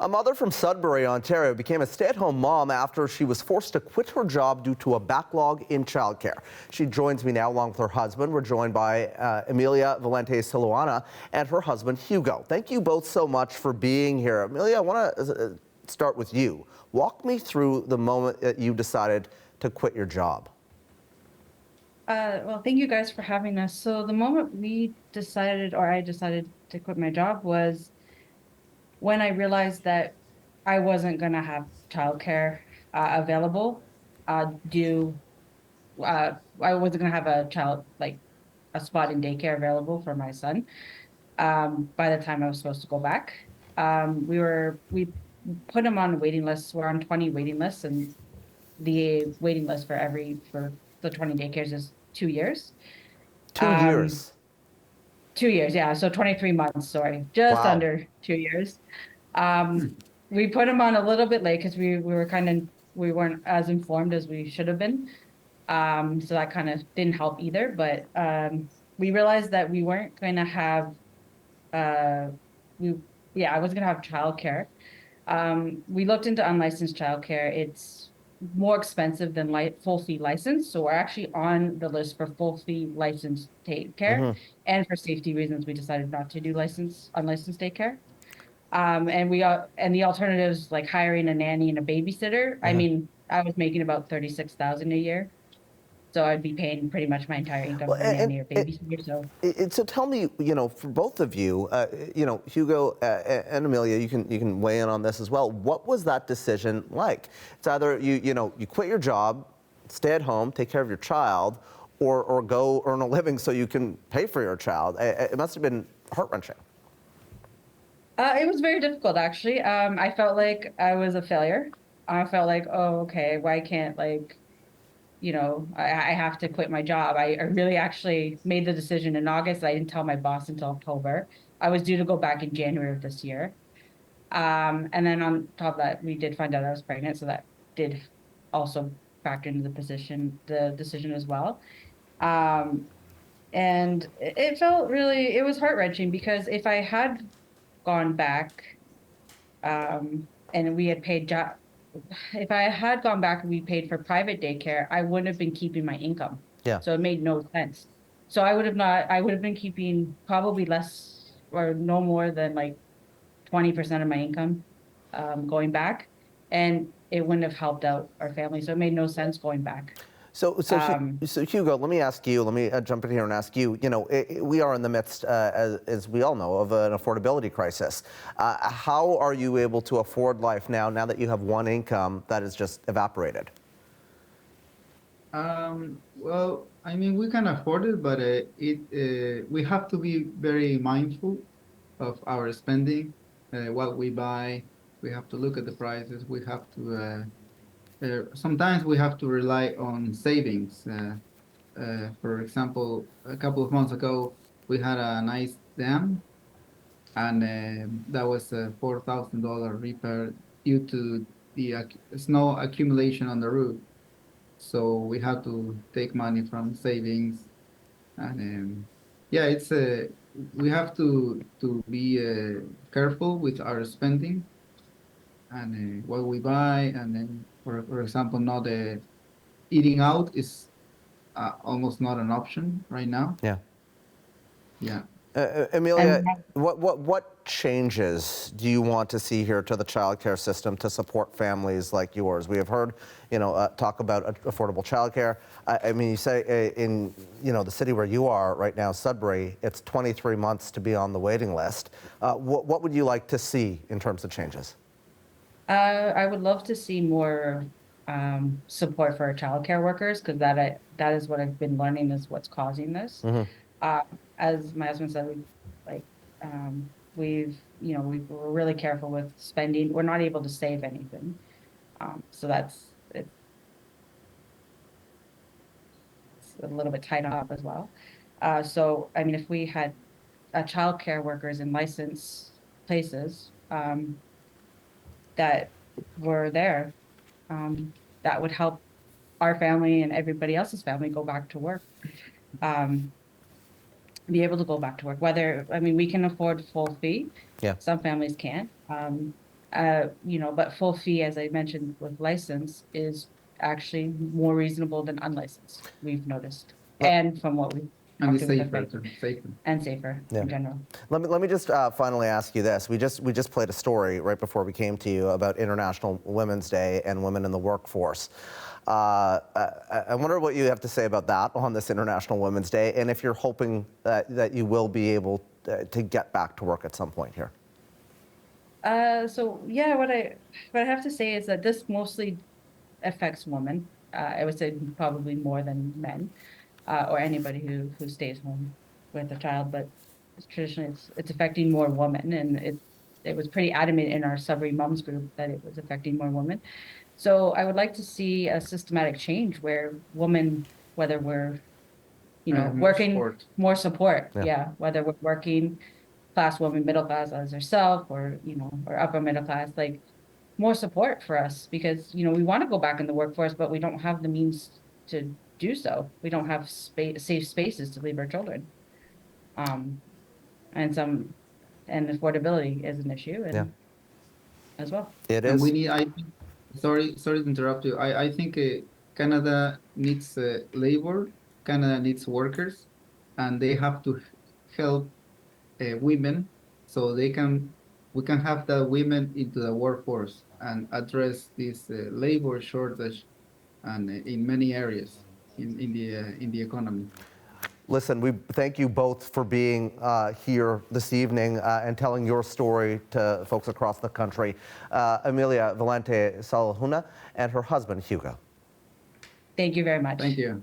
A mother from Sudbury, Ontario, became a stay-at-home mom after she was forced to quit her job due to a backlog in childcare. She joins me now along with her husband. We're joined by Emilia Valente-Salhuana and her husband, Hugo. Thank you both so much for being here. Emilia, I want to start with you. Walk me through the moment that you decided to quit your job. Well, thank you guys for having us. So the moment we decided, or I decided to quit my job was when I realized that I wasn't going to have childcare available I wasn't going to have a spot in daycare available for my son by the time I was supposed to go back. We put him on a waiting list. We're on 20 waiting lists, and the waiting list for the 20 daycares is 2 years. 2 years? 2 years, yeah. So 23 months, sorry. Just Wow. under 2 years. We put him on a little bit late because we weren't as informed as we should have been. So that kind of didn't help either. But we realized that we weren't going to have, I wasn't going to have childcare. We looked into unlicensed childcare. It's more expensive than full fee license. So we're actually on the list for full fee licensed daycare. And for safety reasons, we decided not to do unlicensed daycare. And the alternatives like hiring a nanny and a babysitter. I mean, I was making about $36,000 a year. So I'd be paying pretty much my entire income for nanny or babysitter. So tell me, for both of you, Hugo and Emilia, you can weigh in on this as well. What was that decision like? It's either you quit your job, stay at home, take care of your child, or go earn a living so you can pay for your child. It must have been heart-wrenching. It was very difficult, actually. I felt like I was a failure. I felt like, oh, okay, why can't I have to quit my job. I really actually made the decision in August. I didn't tell my boss until October. I was due to go back in January of this year. And then on top of that, we did find out I was pregnant. So that did also factor into the decision as well. And it was heart-wrenching because if I had gone back and we had paid if I had gone back and we paid for private daycare, I wouldn't have been keeping my income. Yeah. So it made no sense. So I would have been keeping probably less or no more than 20% of my income going back. And it wouldn't have helped out our family. So it made no sense going back. So Hugo, let me ask you, let me jump in here and ask you, we are in the midst, as we all know, of an affordability crisis. How are you able to afford life now that you have one income that is just evaporated? Well, I mean, we can afford it, but we have to be very mindful of our spending, what we buy. We have to look at the prices. We have to sometimes we have to rely on savings. For example, a couple of months ago, we had a nice dam, and that was a $4,000 repair due to the snow accumulation on the roof. So we had to take money from savings, and we have to be careful with our spending and what we buy, and then for example, not eating out is almost not an option right now. Yeah. Yeah. Emilia, what changes do you want to see here to the childcare system to support families like yours? We have heard, talk about affordable childcare. I mean, you say in, the city where you are right now, Sudbury, it's 23 months to be on the waiting list. What would you like to see in terms of changes? I would love to see more support for our childcare workers, because that is what I've been learning is what's causing this. As my husband said, we're really careful with spending. We're not able to save anything, so that's it's a little bit tied up as well. So I mean, if we had childcare workers in licensed places that were there, that would help our family and everybody else's family go back to work. Be able to go back to work. We can afford full fee. Yeah. Some families can't. But full fee, as I mentioned, with license is actually more reasonable than unlicensed, we've noticed. And from what we've And talked it's to with the safer, bank, too, safer. and safer in general. Let me just finally ask you this. We just played a story right before we came to you about International Women's Day and women in the workforce. I wonder what you have to say about that on this International Women's Day, and if you're hoping that you will be able to get back to work at some point here. What I have to say is that this mostly affects women. I would say probably more than men, or anybody who stays home with a child. But traditionally, it's affecting more women, and it was pretty adamant in our Sudbury Moms group that it was affecting more women. So I would like to see a systematic change where women, whether we're More working, support. more support, Yeah. whether we're working class woman, middle class as herself, or or upper middle class, like more support for us, because we want to go back in the workforce, but we don't have the means to do so. We don't have safe spaces to leave our children, and affordability is an issue, and as well. It And is. we need, sorry to interrupt you. I think Canada needs labor, Canada needs workers, and they have to help women so we can have the women into the workforce and address this labor shortage and in many areas in the economy. Listen, we thank you both for being here this evening and telling your story to folks across the country. Emilia Valente-Salhuana and her husband, Hugo. Thank you very much. Thank you.